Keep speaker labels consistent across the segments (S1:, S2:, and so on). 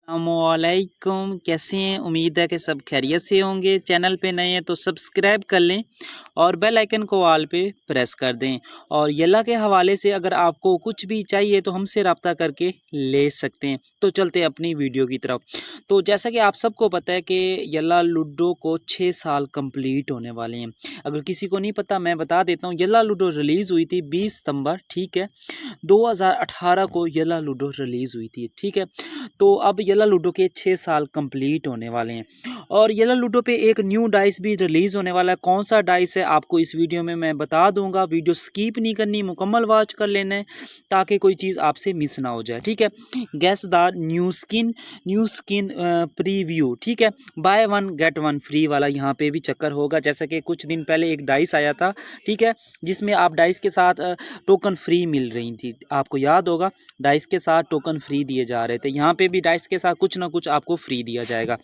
S1: अस्सलामुअलैकुम, कैसे हैं? उम्मीद है कि सब खैरियत से होंगे। चैनल पे नए हैं तो सब्सक्राइब कर लें और बेल आइकन को ऑल पे प्रेस कर दें। और यल्ला के हवाले से अगर आपको कुछ भी चाहिए तो हमसे रब्ता करके ले सकते हैं। तो चलते हैं अपनी वीडियो की तरफ। तो जैसा कि आप सबको पता है कि यल्ला लूडो को 6 साल कंप्लीट होने वाले हैं। अगर किसी को नहीं पता मैं बता देता हूँ, यल्ला लूडो रिलीज़ हुई थी 20 सितंबर, ठीक है, 2018 को यल्ला लूडो रिलीज़ हुई थी, ठीक है। तो अब यल्ला लूडो के 6 साल कंप्लीट होने वाले हैं और यल्ला लूडो पे एक न्यू डाइस भी रिलीज़ होने वाला है। कौन सा डाइस है आपको इस वीडियो में मैं बता दूंगा। वीडियो स्किप नहीं करनी, मुकम्मल वॉच कर लेना है ताकि कोई चीज़ आपसे मिस ना हो जाए, ठीक है। Gas the new skin preview, ठीक है। By one get one free वाला यहाँ पे भी चक्कर होगा। जैसा कि कुछ दिन पहले एक डाइस आया था, ठीक है, जिसमें आप डाइस के साथ टोकन फ्री मिल रही थी। आपको याद होगा डाइस के साथ टोकन फ्री दिए जा रहे थे। यहाँ पे भी डाइस के साथ कुछ ना कुछ आपको फ्री दिया जाएगा।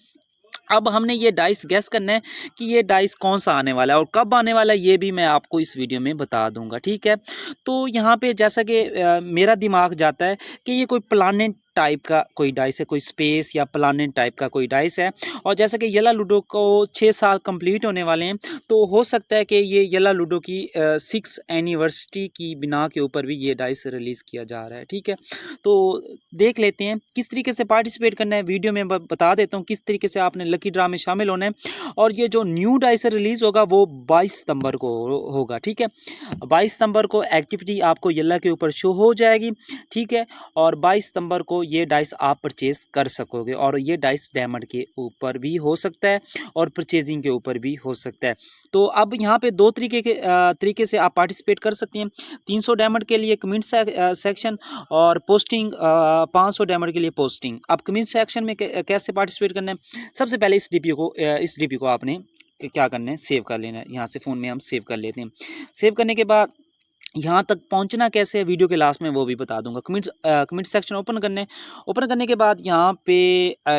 S1: अब हमने ये डाइस गैस करना है कि ये डाइस कौन सा आने वाला है और कब आने वाला है, ये भी मैं आपको इस वीडियो में बता दूंगा, ठीक है। तो यहाँ पे जैसा कि मेरा दिमाग जाता है कि ये कोई प्लानेट टाइप का कोई डाइस है, कोई स्पेस या प्लानेट टाइप का कोई डाइस है। और जैसा कि यल्ला लूडो को 6 साल कंप्लीट होने वाले हैं, तो हो सकता है कि ये यल्ला लूडो की 6 एनिवर्सरी की बिना के ऊपर भी ये डाइस रिलीज़ किया जा रहा है, ठीक है। तो देख लेते हैं किस तरीके से पार्टिसिपेट करना है। वीडियो में बता देता हूँ किस तरीके से आपने लकी ड्रा में शामिल होना है। और ये जो न्यू डाइस रिलीज़ होगा वो 22 सितंबर को होगा, ठीक है। 22 सितंबर को एक्टिविटी आपको यल्ला के ऊपर शो हो जाएगी, ठीक है। और 22 सितंबर को ये डाइस आप परचेज कर सकोगे और ये डाइस डायमंड के ऊपर भी हो सकता है और परचेजिंग के ऊपर भी हो सकता है। तो अब यहाँ पे दो तरीके से आप पार्टिसिपेट कर सकते हैं। 300 डायमंड के लिए कमेंट सेक्शन और पोस्टिंग 500 डायमंड के लिए पोस्टिंग। अब कमेंट सेक्शन में कैसे पार्टिसिपेट करना है? सबसे पहले इस डीपी को आपने क्या करना है, सेव कर लेना है। यहाँ से फ़ोन में हम सेव कर लेते हैं। सेव करने के बाद यहाँ तक पहुँचना कैसे है वीडियो के लास्ट में वो भी बता दूंगा। कमेंट सेक्शन ओपन करने के बाद यहाँ पे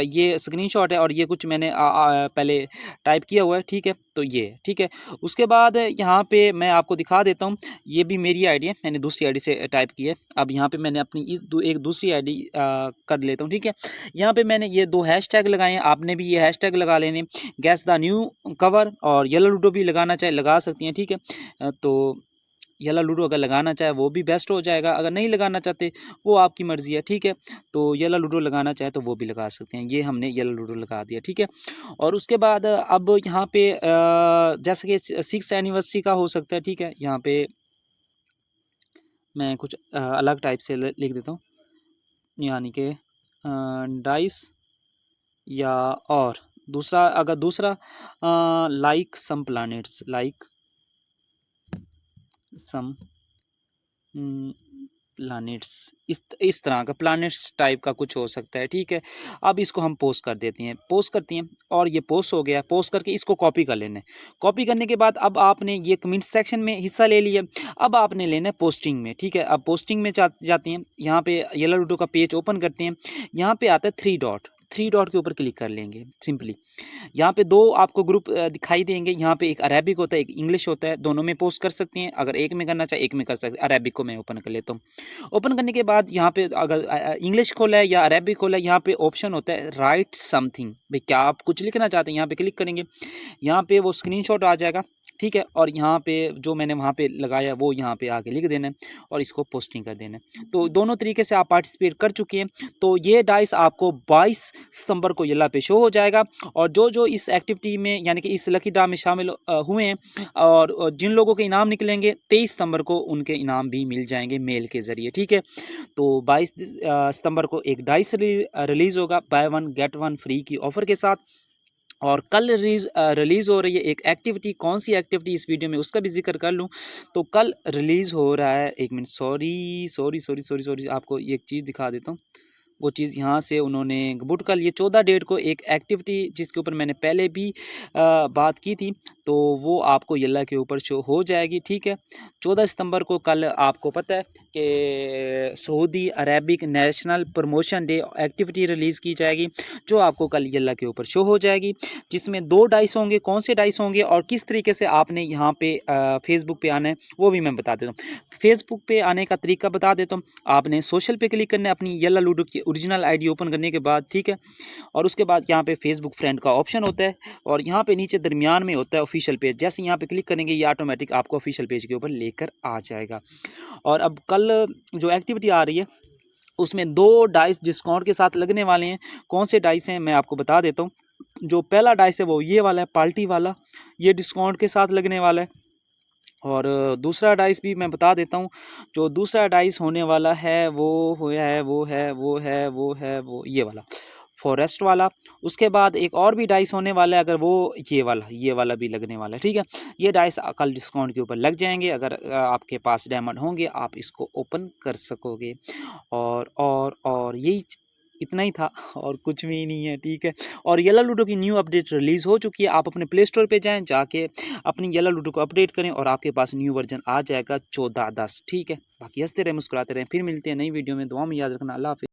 S1: ये स्क्रीनशॉट है और ये कुछ मैंने पहले टाइप किया हुआ है, ठीक है। तो ये ठीक है। उसके बाद यहाँ पे मैं आपको दिखा देता हूँ, ये भी मेरी आईडी है, मैंने दूसरी आईडी से टाइप की है। अब यहाँ पे मैंने अपनी एक दूसरी आईडी कर लेता हूँ, ठीक है। यहाँ पे मैंने ये 2 हैशटैग लगाए हैं, आपने भी ये हैशटैग लगा लेने, गैस द न्यू कवर और येलो लूडो भी लगाना चाहे लगा सकती हैं, ठीक है। तो येलो लूडो अगर लगाना चाहे वो भी बेस्ट हो जाएगा, अगर नहीं लगाना चाहते वो आपकी मर्ज़ी है, ठीक है। तो येलो लूडो लगाना चाहे तो वो भी लगा सकते हैं। ये हमने येलो लूडो लगा दिया, ठीक है। और उसके बाद अब यहाँ पे जैसे कि 6 एनिवर्सरी का हो सकता है, ठीक है। यहाँ पे मैं कुछ अलग टाइप से लिख देता हूँ, यानी कि डाइस या और दूसरा like some planets, like some planets, इस तरह का प्लैनेट्स टाइप का कुछ हो सकता है, ठीक है। अब इसको हम पोस्ट कर देते हैं, पोस्ट करते हैं और ये पोस्ट हो गया। पोस्ट करके इसको कॉपी कर लेना है। कॉपी करने के बाद अब आपने ये कमेंट सेक्शन में हिस्सा ले लिया, अब आपने लेना है पोस्टिंग में, ठीक है। अब पोस्टिंग में जाते हैं, यहाँ पे येलो लूडो का पेज ओपन करते हैं। यहाँ पे आता है 3 डॉट के ऊपर क्लिक कर लेंगे सिंपली। यहाँ पे 2 आपको ग्रुप दिखाई देंगे। यहाँ पे एक अरेबिक होता है, एक इंग्लिश होता है, दोनों में पोस्ट कर सकते हैं। अगर एक में करना चाहे एक में कर सकते हैं। अरेबिक को मैं ओपन कर लेता हूँ। ओपन करने के बाद यहाँ पे अगर इंग्लिश खोला है या अरेबिक खोला है, यहाँ पे ऑप्शन होता है राइट समथिंग। भाई क्या आप कुछ लिखना चाहते हैं, यहाँ पे क्लिक करेंगे, यहाँ पे वो स्क्रीनशॉट आ जाएगा, ठीक है। और यहाँ पे जो मैंने वहाँ पे लगाया वो यहाँ पे आके लिख देना है और इसको पोस्टिंग कर देना है। तो दोनों तरीके से आप पार्टिसिपेट कर चुके हैं। तो ये डाइस आपको 22 सितंबर को येल्ला पे शो हो जाएगा। और जो इस एक्टिविटी में यानी कि इस लकी ड्रा में शामिल हुए हैं और जिन लोगों के इनाम निकलेंगे 23 सितंबर को उनके इनाम भी मिल जाएंगे मेल के ज़रिए, ठीक है। तो 22 सितंबर को एक डाइस रिलीज़ होगा by one get one free की ऑफ़र के साथ। और कल रिलीज़ हो रही है एक एक्टिविटी। कौन सी एक्टिविटी इस वीडियो में उसका भी जिक्र कर लूँ। तो कल रिलीज़ हो रहा है, एक मिनट, सॉरी आपको एक चीज़ दिखा देता हूँ। वो चीज़ यहाँ से उन्होंने बुट कल ये 14 डेट को एक एक्टिविटी जिसके ऊपर मैंने पहले भी बात की थी, तो वो आपको येल्ला के ऊपर शो हो जाएगी, ठीक है। 14 सितंबर को कल आपको पता है कि Saudi Arabic national promotion day activity release की जाएगी, जो आपको कल येल्ला के ऊपर शो हो जाएगी, जिसमें 2 डाइस होंगे। कौन से डाइस होंगे और किस तरीके से आपने यहाँ पे फेसबुक पे आना है वो भी मैं बता देता हूँ। फेसबुक पे आने का तरीका बता देता हूँ। आपने सोशल पे क्लिक करना है, अपनी येल्ला लूडो की ओरिजिनल आईडी ओपन करने के बाद, ठीक है। और उसके बाद यहाँ पे फेसबुक फ्रेंड का ऑप्शन होता है और यहाँ पे नीचे दरमियान में होता है ऑफिशियल पेज। जैसे यहाँ पे क्लिक करेंगे ये ऑटोमेटिक आपको ऑफिशियल पेज के ऊपर लेकर आ जाएगा। और अब कल जो एक्टिविटी आ रही है उसमें 2 डाइस डिस्काउंट के साथ लगने वाले हैं। कौन से डाइस हैं मैं आपको बता देता हूँ। जो पहला डाइस है वो ये वाला है, पार्टी वाला, ये डिस्काउंट के साथ लगने वाला है। और दूसरा डाइस भी मैं बता देता हूँ। जो दूसरा डाइस होने वाला है वो ये वाला फॉरेस्ट वाला। उसके बाद एक और भी डाइस होने वाला है, अगर वो ये वाला भी लगने वाला है, ठीक है। ये डाइस कल डिस्काउंट के ऊपर लग जाएंगे। अगर आपके पास डायमंड होंगे आप इसको ओपन कर सकोगे। और यही इतना ही था और कुछ भी नहीं है, ठीक है। और येलो लूडो की न्यू अपडेट रिलीज़ हो चुकी है। आप अपने प्ले स्टोर पे जाएं, जाके अपनी येलो लूडो को अपडेट करें और आपके पास न्यू वर्जन आ जाएगा 14.10, ठीक है। बाकी हंसते रहे, मुस्कुराते रहें। फिर मिलते हैं नई वीडियो में। दुआ में याद रखना। अल्लाह हाफिज़।